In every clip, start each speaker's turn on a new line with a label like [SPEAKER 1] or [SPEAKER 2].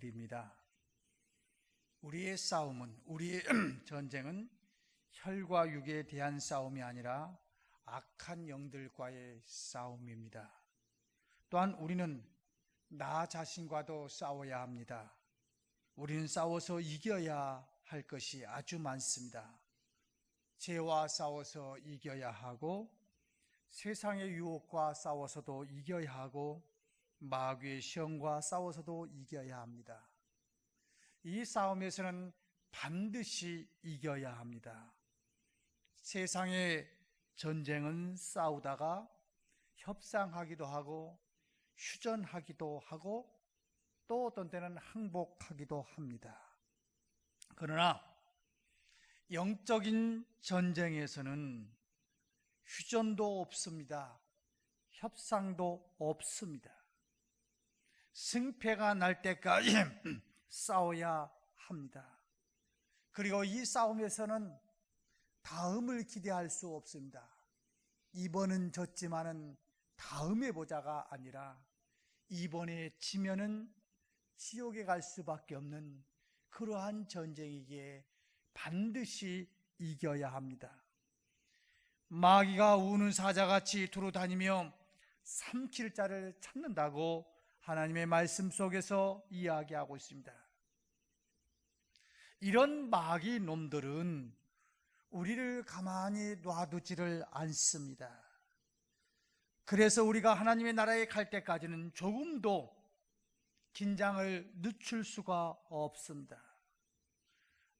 [SPEAKER 1] 드립니다. 우리의 싸움은, 우리의 전쟁은 혈과 육에 대한 싸움이 아니라 악한 영들과의 싸움입니다. 또한 우리는 나 자신과도 싸워야 합니다. 우리는 싸워서 이겨야 할 것이 아주 많습니다. 죄와 싸워서 이겨야 하고, 세상의 유혹과 싸워서도 이겨야 하고, 마귀의 시험과 싸워서도 이겨야 합니다. 이 싸움에서는 반드시 이겨야 합니다. 세상의 전쟁은 싸우다가 협상하기도 하고 휴전하기도 하고 또 어떤 때는 항복하기도 합니다. 그러나 영적인 전쟁에서는 휴전도 없습니다. 협상도 없습니다. 승패가 날 때까지 싸워야 합니다. 그리고 이 싸움에서는 다음을 기대할 수 없습니다. 이번은 졌지만은 다음에 보자가 아니라 이번에 지면은 지옥에 갈 수밖에 없는 그러한 전쟁이기에 반드시 이겨야 합니다. 마귀가 우는 사자같이 두루 다니며 삼킬 자를 찾는다고 하나님의 말씀 속에서 이야기하고 있습니다. 이런 마귀 놈들은 우리를 가만히 놔두지를 않습니다. 그래서 우리가 하나님의 나라에 갈 때까지는 조금도 긴장을 늦출 수가 없습니다.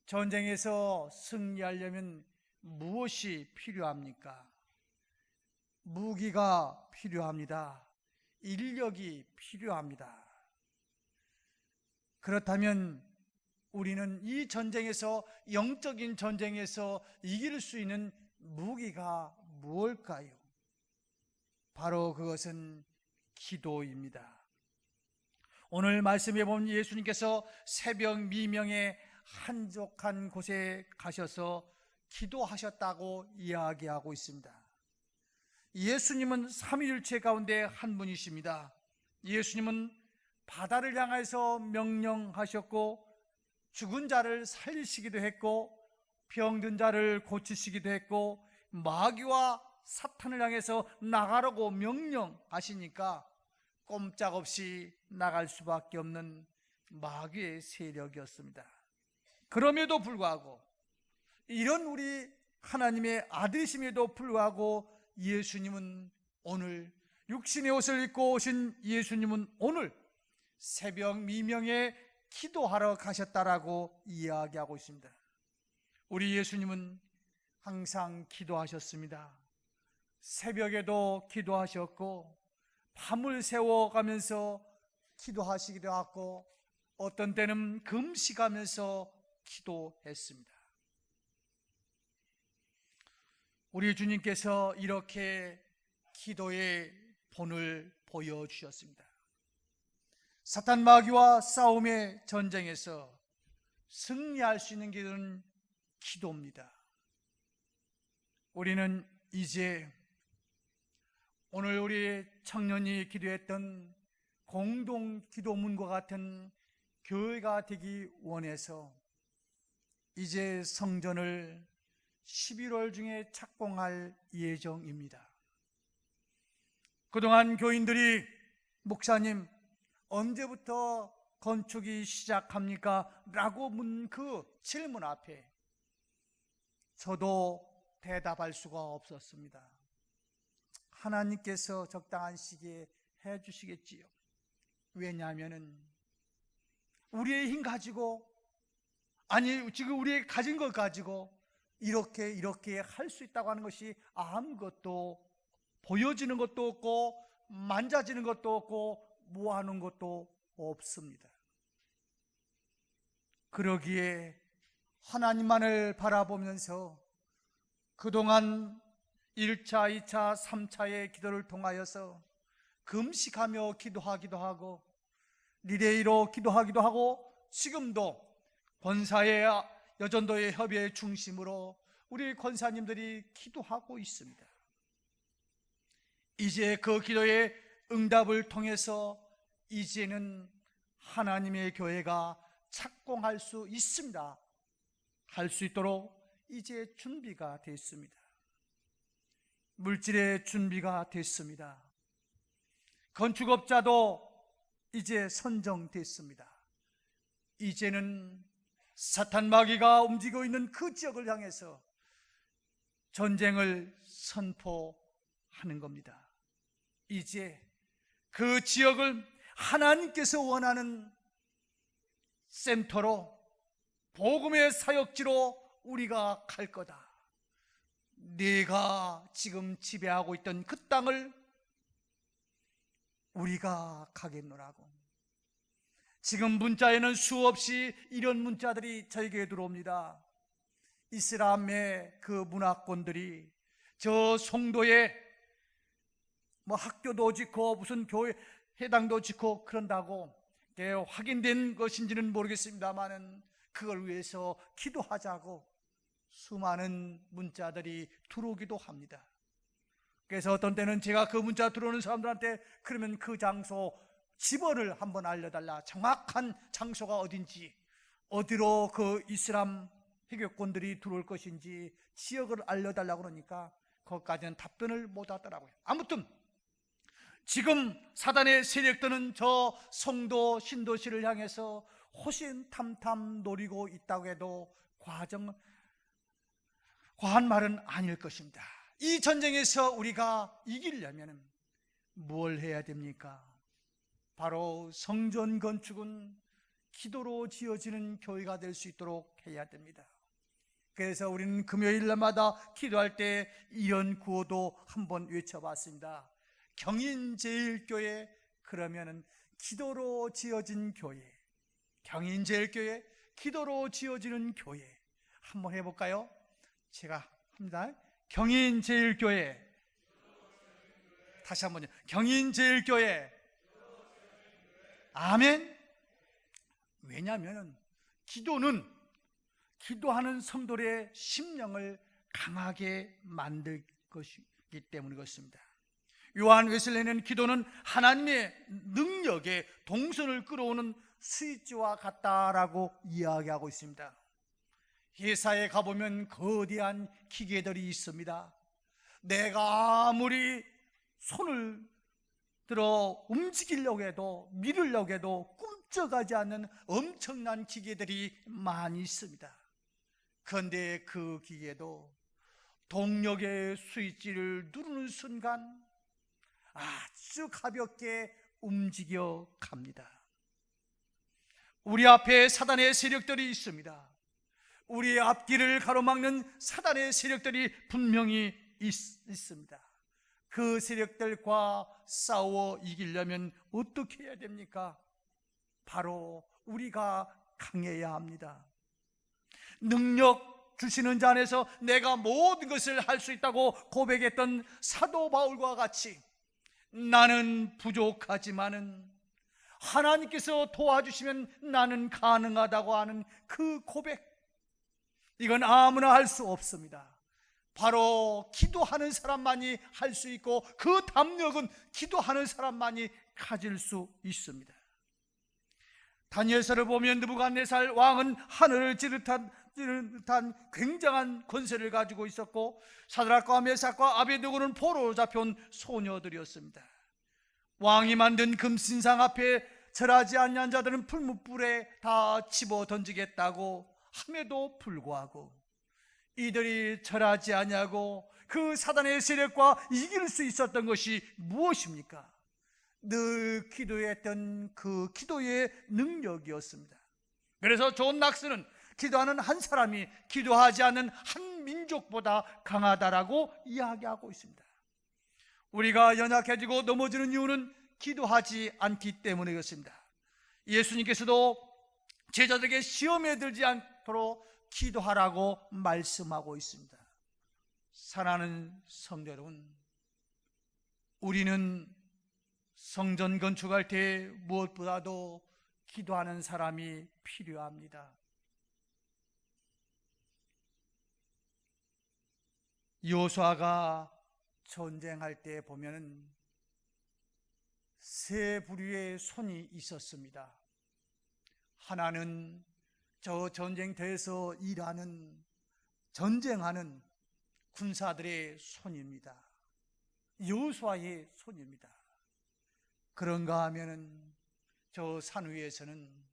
[SPEAKER 1] 전쟁에서 승리하려면 무엇이 필요합니까? 무기가 필요합니다. 인력이 필요합니다. 그렇다면 우리는 이 전쟁에서, 영적인 전쟁에서 이길 수 있는 무기가 무엇일까요? 바로 그것은 기도입니다. 오늘 말씀해 보면 예수님께서 새벽 미명에 한적한 곳에 가셔서 기도하셨다고 이야기하고 있습니다. 예수님은 삼위일체 가운데 한 분이십니다. 예수님은 바다를 향해서 명령하셨고 죽은 자를 살리시기도 했고 병든 자를 고치시기도 했고 마귀와 사탄을 향해서 나가라고 명령하시니까 꼼짝없이 나갈 수밖에 없는 마귀의 세력이었습니다. 그럼에도 불구하고, 이런 우리 하나님의 아들이심에도 불구하고 예수님은 오늘, 육신의 옷을 입고 오신 예수님은 오늘 새벽 미명에 기도하러 가셨다라고 이야기하고 있습니다. 우리 예수님은 항상 기도하셨습니다. 새벽에도 기도하셨고 밤을 새워가면서 기도하시기도 하고 어떤 때는 금식하면서 기도했습니다. 우리 주님께서 이렇게 기도의 본을 보여주셨습니다. 사탄 마귀와 싸움의 전쟁에서 승리할 수 있는 길은 기도입니다. 우리는 이제 오늘 우리 청년이 기도했던 공동 기도문과 같은 교회가 되기 원해서 이제 성전을 11월 중에 착공할 예정입니다. 그동안 교인들이 목사님 언제부터 건축이 시작합니까? 라고 묻는 그 질문 앞에 저도 대답할 수가 없었습니다. 하나님께서 적당한 시기에 해주시겠지요. 왜냐하면 우리의 힘 가지고, 아니 지금 우리의 가진 것 가지고 이렇게 할 수 있다고 하는 것이 아무것도 보여지는 것도 없고 만져지는 것도 없고 모아놓은 것도 없습니다. 그러기에 하나님만을 바라보면서 그동안 1차, 2차, 3차의 기도를 통하여서 금식하며 기도하기도 하고 리레이로 기도하기도 하고 지금도 권사의 여전도의 협의회 중심으로 우리 권사님들이 기도하고 있습니다. 이제 그 기도의 응답을 통해서 이제는 하나님의 교회가 착공할 수 있습니다. 할 수 있도록 이제 준비가 됐습니다. 물질의 준비가 됐습니다. 건축업자도 이제 선정됐습니다. 이제는 사탄 마귀가 움직이고 있는 그 지역을 향해서 전쟁을 선포하는 겁니다. 이제 그 지역을 하나님께서 원하는 센터로, 복음의 사역지로 우리가 갈 거다. 네가 지금 지배하고 있던 그 땅을 우리가 가겠노라고. 지금 문자에는 수없이 이런 문자들이 저에게 들어옵니다. 이슬람의 그 문화권들이 저 송도에 학교도 짓고 무슨 교회 회당도 짓고 그런다고, 확인된 것인지는 모르겠습니다만은 그걸 위해서 기도하자고 수많은 문자들이 들어오기도 합니다. 그래서 어떤 때는 제가 그 문자 들어오는 사람들한테 그러면 그 장소 집어를 한번 알려달라, 정확한 장소가 어딘지, 어디로 그 이슬람 회교권들이 들어올 것인지 지역을 알려달라고 그러니까 거기까지는 답변을 못 하더라고요. 아무튼 지금 사단의 세력들은 저 송도 신도시를 향해서 호신탐탐 노리고 있다고 해도 과한 말은 아닐 것입니다. 이 전쟁에서 우리가 이기려면 뭘 해야 됩니까? 바로 성전 건축은 기도로 지어지는 교회가 될 수 있도록 해야 됩니다. 그래서 우리는 금요일마다 기도할 때 이런 구호도 한번 외쳐봤습니다. 경인제일교회, 그러면은 기도로 지어진 교회. 경인제일교회, 기도로 지어지는 교회. 한번 해볼까요? 제가 합니다. 경인제일교회. 다시 한번요. 경인제일교회. 아멘. 왜냐하면 기도는 기도하는 성도의 심령을 강하게 만들 것이기 때문인 것입니다. 요한 웨슬레는 기도는 하나님의 능력에 동선을 끌어오는 스위치와 같다라고 이야기하고 있습니다. 회사에 가보면 거대한 기계들이 있습니다. 내가 아무리 손을 들어 움직이려고 해도, 밀으려고 해도 꿈쩍하지 않는 엄청난 기계들이 많이 있습니다. 그런데 그 기계도 동력의 스위치를 누르는 순간 아주 가볍게 움직여 갑니다. 우리 앞에 사단의 세력들이 있습니다. 우리의 앞길을 가로막는 사단의 세력들이 분명히 있습니다. 그 세력들과 싸워 이기려면 어떻게 해야 됩니까? 바로 우리가 강해야 합니다. 능력 주시는 자 안에서 내가 모든 것을 할 수 있다고 고백했던 사도 바울과 같이 나는 부족하지만은 하나님께서 도와주시면 나는 가능하다고 하는 그 고백, 이건 아무나 할 수 없습니다. 바로 기도하는 사람만이 할 수 있고 그 담력은 기도하는 사람만이 가질 수 있습니다. 다니엘서를 보면 느부갓네살 왕은 하늘을 찌르듯한 굉장한 권세를 가지고 있었고 사드락과 메삭과 아베드고는 포로로 잡혀온 소녀들이었습니다. 왕이 만든 금신상 앞에 절하지 않는 자들은 풀무불에 다 집어 던지겠다고 함에도 불구하고 이들이 절하지 아니하고 그 사단의 세력과 이길 수 있었던 것이 무엇입니까? 늘 기도했던 그 기도의 능력이었습니다. 그래서 존 낙스는 기도하는 한 사람이 기도하지 않는 한 민족보다 강하다라고 이야기하고 있습니다. 우리가 연약해지고 넘어지는 이유는 기도하지 않기 때문이었습니다. 예수님께서도 제자들에게 시험에 들지 않도록 기도하라고 말씀하고 있습니다. 사랑하는 성도 여러분, 우리는 성전 건축할 때 무엇보다도 기도하는 사람이 필요합니다. 여호수아가 전쟁할 때 보면은 세 부류의 손이 있었습니다. 하나는 저 전쟁터에서 일하는, 전쟁하는 군사들의 손입니다. 여호수아의 손입니다. 그런가 하면은 저 산 위에서는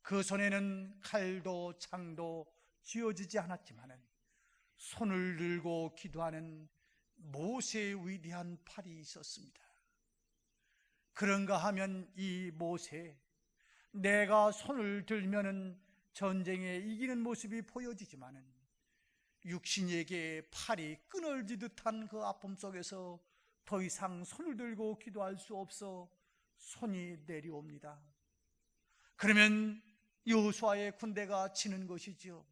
[SPEAKER 1] 그 손에는 칼도 창도 쥐어지지 않았지만은 손을 들고 기도하는 모세의 위대한 팔이 있었습니다. 그런가 하면 이 모세, 내가 손을 들면은 전쟁에 이기는 모습이 보여지지만은 육신에게 팔이 끊어지듯한 그 아픔 속에서 더 이상 손을 들고 기도할 수 없어 손이 내려옵니다. 그러면 여호수아의 군대가 지는 것이죠.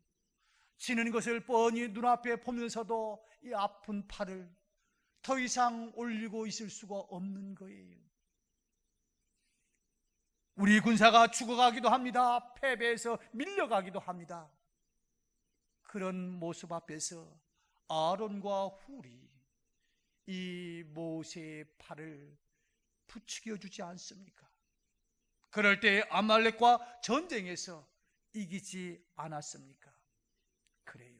[SPEAKER 1] 지는 것을 뻔히 눈앞에 보면서도 이 아픈 팔을 더 이상 올리고 있을 수가 없는 거예요. 우리 군사가 죽어가기도 합니다. 패배해서 밀려가기도 합니다. 그런 모습 앞에서 아론과 훌이 이 모세의 팔을 부추겨 주지 않습니까? 그럴 때 아말렉과 전쟁에서 이기지 않았습니까? 그래요.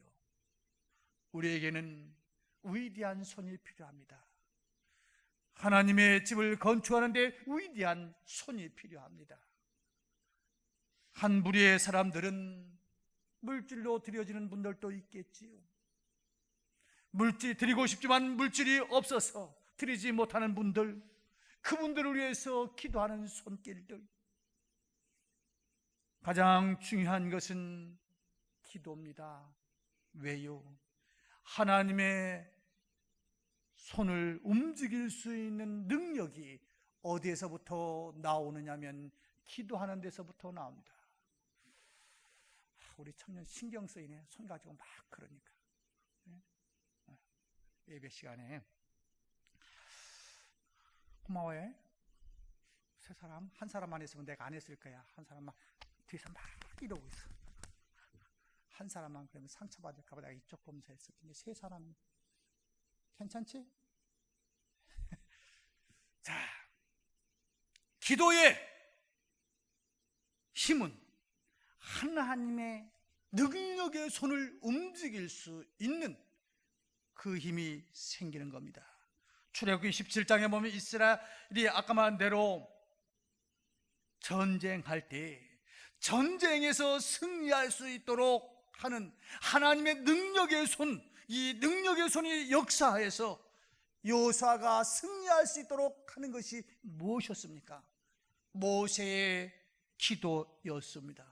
[SPEAKER 1] 우리에게는 위대한 손이 필요합니다. 하나님의 집을 건축하는 데 위대한 손이 필요합니다. 한 무리의 사람들은 물질로 드려지는 분들도 있겠지요. 물질 드리고 싶지만 물질이 없어서 드리지 못하는 분들, 그분들을 위해서 기도하는 손길들. 가장 중요한 것은 기도입니다. 왜요? 하나님의 손을 움직일 수 있는 능력이 어디에서부터 나오느냐면 기도하는 데서부터 나옵니다. 우리 청년 신경 쓰이네. 손 가지고 막 그러니까. 예배 시간에 고마워요. 세 사람, 한 사람만 했으면 내가 안 했을 거야. 한 사람만 뒤에서 막 이러고 있어. 한 사람만 그러면 상처받을까 봐 내가 이쪽 보면서 했을 텐데 세 사람 괜찮지? 자, 기도의 힘은 하나님의 능력의 손을 움직일 수 있는 그 힘이 생기는 겁니다. 출애굽기 17장에 보면 이스라엘이 아까 말한 대로 전쟁할 때 전쟁에서 승리할 수 있도록 하는 하나님의 능력의 손, 이 능력의 손이 역사해서 여호수아가 승리할 수 있도록 하는 것이 무엇이었습니까? 모세의 기도였습니다.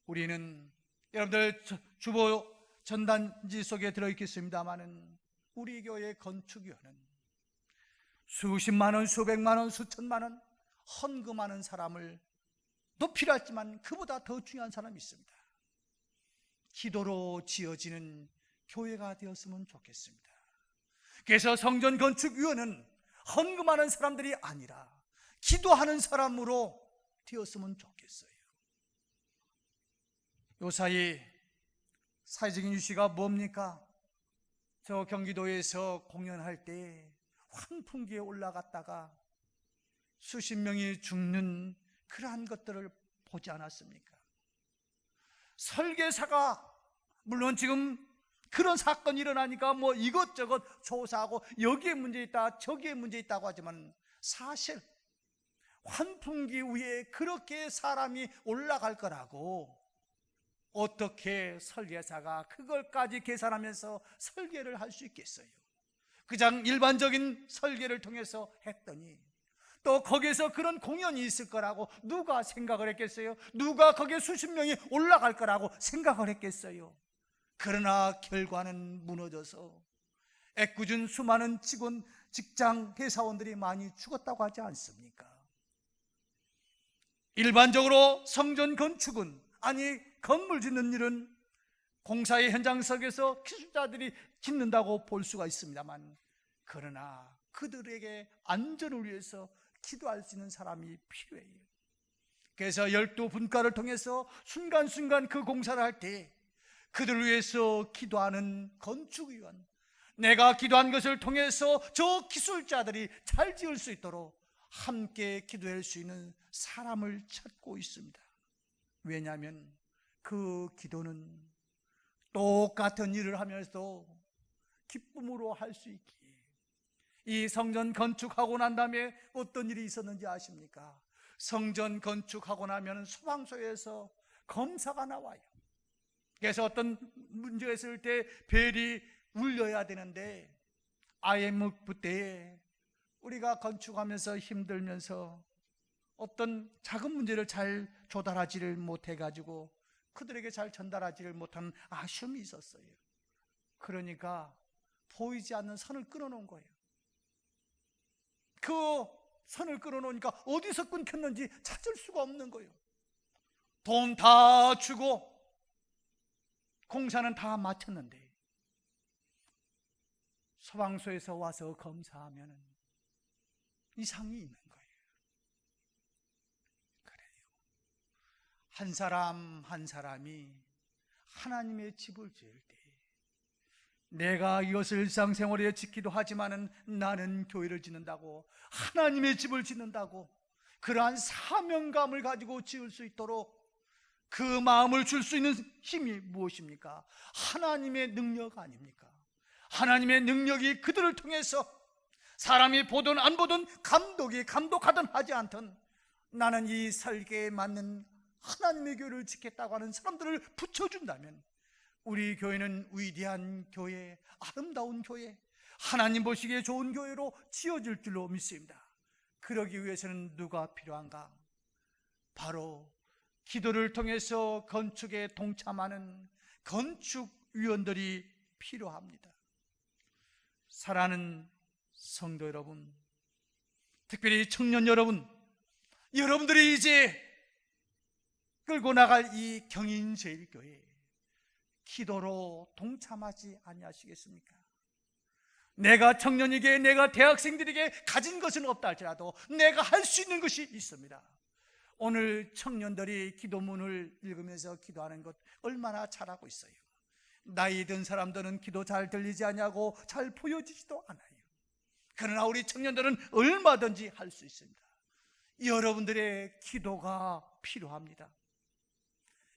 [SPEAKER 1] 우리는 여러분들 주보 전단지 속에 들어있겠습니다마는 우리 교회 건축위원은 수십만 원, 수백만 원, 수천만 원 헌금하는 사람을 도 필요하지만 그보다 더 중요한 사람이 있습니다. 기도로 지어지는 교회가 되었으면 좋겠습니다. 그래서 성전 건축위원은 헌금하는 사람들이 아니라 기도하는 사람으로 되었으면 좋겠어요. 요사이 사회적인 이슈가 뭡니까? 저 경기도에서 공연할 때 환풍기에 올라갔다가 수십 명이 죽는 그러한 것들을 보지 않았습니까? 설계사가 물론 지금 그런 사건이 일어나니까 뭐 이것저것 조사하고 여기에 문제 있다 저기에 문제 있다고 하지만 사실 환풍기 위에 그렇게 사람이 올라갈 거라고 어떻게 설계사가 그걸까지 계산하면서 설계를 할 수 있겠어요? 그냥 일반적인 설계를 통해서 했더니 또 거기에서 그런 공연이 있을 거라고 누가 생각을 했겠어요? 누가 거기에 수십 명이 올라갈 거라고 생각을 했겠어요? 그러나 결과는 무너져서 애꿎은 수많은 직장 회사원들이 많이 죽었다고 하지 않습니까? 일반적으로 성전 건축은, 아니 건물 짓는 일은 공사의 현장 속에서 기술자들이 짓는다고 볼 수가 있습니다만, 그러나 그들에게 안전을 위해서 기도할 수 있는 사람이 필요해요. 그래서 12분과를 통해서 순간순간 그 공사를 할 때 그들을 위해서 기도하는 건축위원, 내가 기도한 것을 통해서 저 기술자들이 잘 지을 수 있도록 함께 기도할 수 있는 사람을 찾고 있습니다. 왜냐하면 그 기도는 똑같은 일을 하면서 기쁨으로 할 수 있기에. 이 성전 건축하고 난 다음에 어떤 일이 있었는지 아십니까? 성전 건축하고 나면 소방서에서 검사가 나와요. 그래서 어떤 문제가 있을 때 벨이 울려야 되는데 IMF 때에 우리가 건축하면서 힘들면서 어떤 작은 문제를 잘 조달하지를 못해가지고 그들에게 잘 전달하지를 못한 아쉬움이 있었어요. 그러니까 보이지 않는 선을 끊어놓은 거예요. 그 선을 끊어놓으니까 어디서 끊겼는지 찾을 수가 없는 거예요. 돈 다 주고 공사는 다 마쳤는데 소방서에서 와서 검사하면 이상이 있는 거예요. 그래요. 한 사람 한 사람이 하나님의 집을 지을 때 내가 이것을 일상생활에 짓기도 하지만은 나는 교회를 짓는다고, 하나님의 집을 짓는다고, 그러한 사명감을 가지고 지을 수 있도록 그 마음을 줄 수 있는 힘이 무엇입니까? 하나님의 능력 아닙니까? 하나님의 능력이 그들을 통해서 사람이 보든 안 보든 감독이 감독하든 하지 않든 나는 이 설계에 맞는 하나님의 교회를 짓겠다고 하는 사람들을 붙여준다면 우리 교회는 위대한 교회, 아름다운 교회, 하나님 보시기에 좋은 교회로 지어질 줄로 믿습니다. 그러기 위해서는 누가 필요한가? 바로 기도를 통해서 건축에 동참하는 건축위원들이 필요합니다. 사랑하는 성도 여러분, 특별히 청년 여러분, 여러분들이 이제 끌고 나갈 이 경인제일교회 기도로 동참하지 아니하시겠습니까? 내가 청년에게, 내가 대학생들에게 가진 것은 없다 할지라도 내가 할 수 있는 것이 있습니다. 오늘 청년들이 기도문을 읽으면서 기도하는 것 얼마나 잘하고 있어요. 나이 든 사람들은 기도 잘 들리지 않냐고 잘 보여지지도 않아요. 그러나 우리 청년들은 얼마든지 할 수 있습니다. 여러분들의 기도가 필요합니다.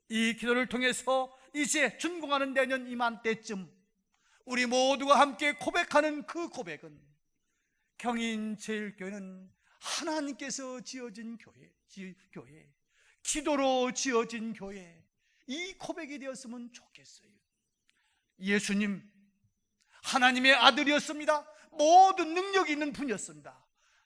[SPEAKER 1] 이 기도를 통해서 이제 준공하는 내년 이맘때쯤 우리 모두가 함께 고백하는 그 고백은 경인제일교회는 하나님께서 지어진 교회, 기도로 지어진 교회, 이 고백이 되었으면 좋겠어요. 예수님 하나님의 아들이었습니다. 모든 능력이 있는 분이었습니다.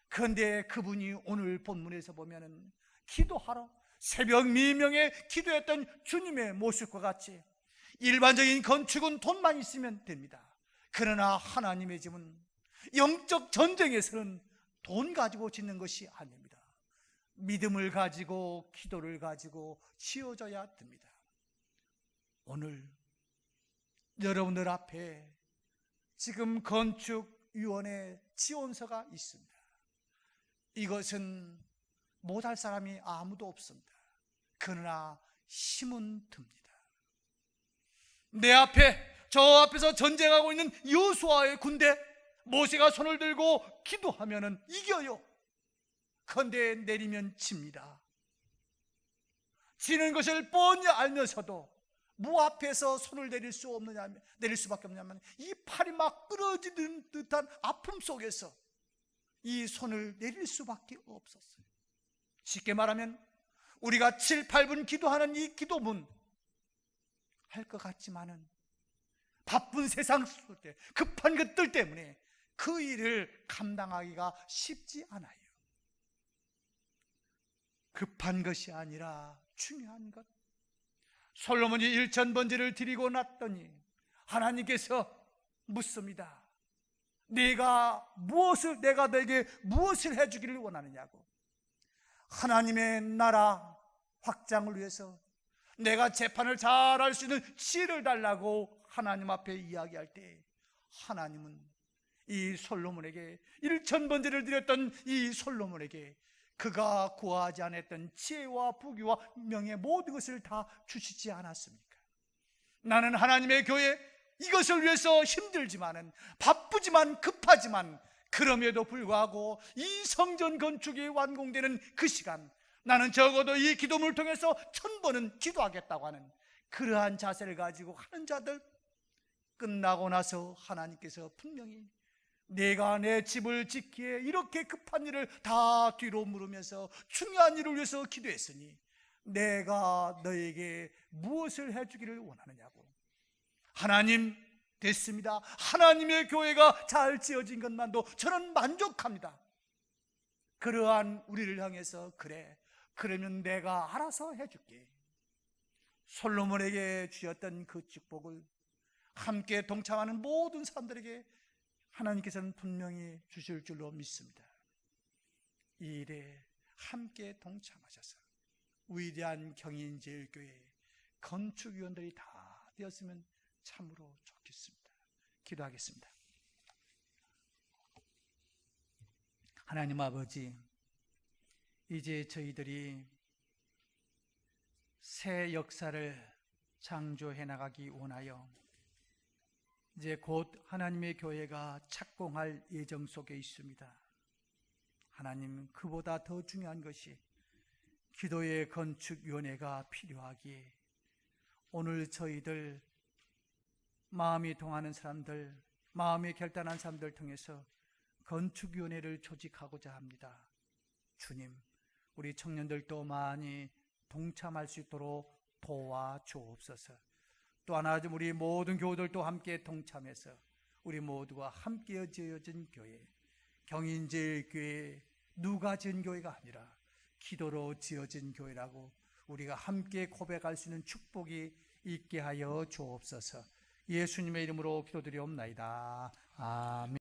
[SPEAKER 1] 그런데 그분이 오늘 본문에서 보면은 기도하러 새벽 미명에 기도했던 주님의 모습과 같이 일반적인 건축은 돈만 있으면 됩니다. 그러나 하나님의 집은 영적 전쟁에서는 돈 가지고 짓는 것이 아닙니다. 믿음을 가지고 기도를 가지고 지어져야 됩니다. 오늘 여러분들 앞에 지금 건축위원회 지원서가 있습니다. 이것은 못할 사람이 아무도 없습니다. 그러나 힘은 듭니다. 내 앞에, 저 앞에서 전쟁하고 있는 여호수아의 군대, 모세가 손을 들고 기도하면 이겨요. 그런데 내리면 집니다. 지는 것을 뻔히 알면서도 무 앞에서 손을 내릴 수밖에 없냐면 이 팔이 막 끊어지는 듯한 아픔 속에서 이 손을 내릴 수밖에 없었어요. 쉽게 말하면 우리가 7, 8분 기도하는 이 기도문 할 것 같지만은 바쁜 세상 속에 급한 것들 때문에 그 일을 감당하기가 쉽지 않아요. 급한 것이 아니라 중요한 것. 솔로몬이 1000번제를 드리고 났더니 하나님께서 묻습니다. 내가 너에게 무엇을 해주기를 원하느냐고. 하나님의 나라 확장을 위해서 내가 재판을 잘할 수 있는 지혜를 달라고 하나님 앞에 이야기할 때 하나님은 이 솔로몬에게 1000번제를 드렸던 이 솔로몬에게 그가 구하지 않았던 지혜와 부귀와 명예 모든 것을 다 주시지 않았습니까? 나는 하나님의 교회 이것을 위해서 힘들지만은 바쁘지만 급하지만 그럼에도 불구하고 이 성전 건축이 완공되는 그 시간, 나는 적어도 이 기도문을 통해서 1000번은 기도하겠다고 하는 그러한 자세를 가지고 하는 자들, 끝나고 나서 하나님께서 분명히 내가 내 집을 짓기에 이렇게 급한 일을 다 뒤로 물으면서 중요한 일을 위해서 기도했으니 내가 너에게 무엇을 해주기를 원하느냐고. 하나님, 됐습니다. 하나님의 교회가 잘 지어진 것만도 저는 만족합니다. 그러한 우리를 향해서 그래, 그러면 내가 알아서 해줄게. 솔로몬에게 주셨던 그 축복을 함께 동참하는 모든 사람들에게 하나님께서는 분명히 주실 줄로 믿습니다. 이 일에 함께 동참하셔서 위대한 경인제일교회 건축위원들이 다 되었으면 참으로 좋겠습니다. 기도하겠습니다. 하나님 아버지, 이제 저희들이 새 역사를 창조해 나가기 원하여 이제 곧 하나님의 교회가 착공할 예정 속에 있습니다. 하나님, 그보다 더 중요한 것이 기도의 건축위원회가 필요하기에 오늘 저희들 마음이 동하는 사람들, 마음이 결단한 사람들 통해서 건축위원회를 조직하고자 합니다. 주님, 우리 청년들도 많이 동참할 수 있도록 도와주옵소서. 또 하나, 우리 모든 교우들도 함께 동참해서 우리 모두가 함께 지어진 교회, 경인제일교회, 누가 지은 교회가 아니라 기도로 지어진 교회라고 우리가 함께 고백할 수 있는 축복이 있게 하여 주옵소서. 예수님의 이름으로 기도드리옵나이다. 아멘.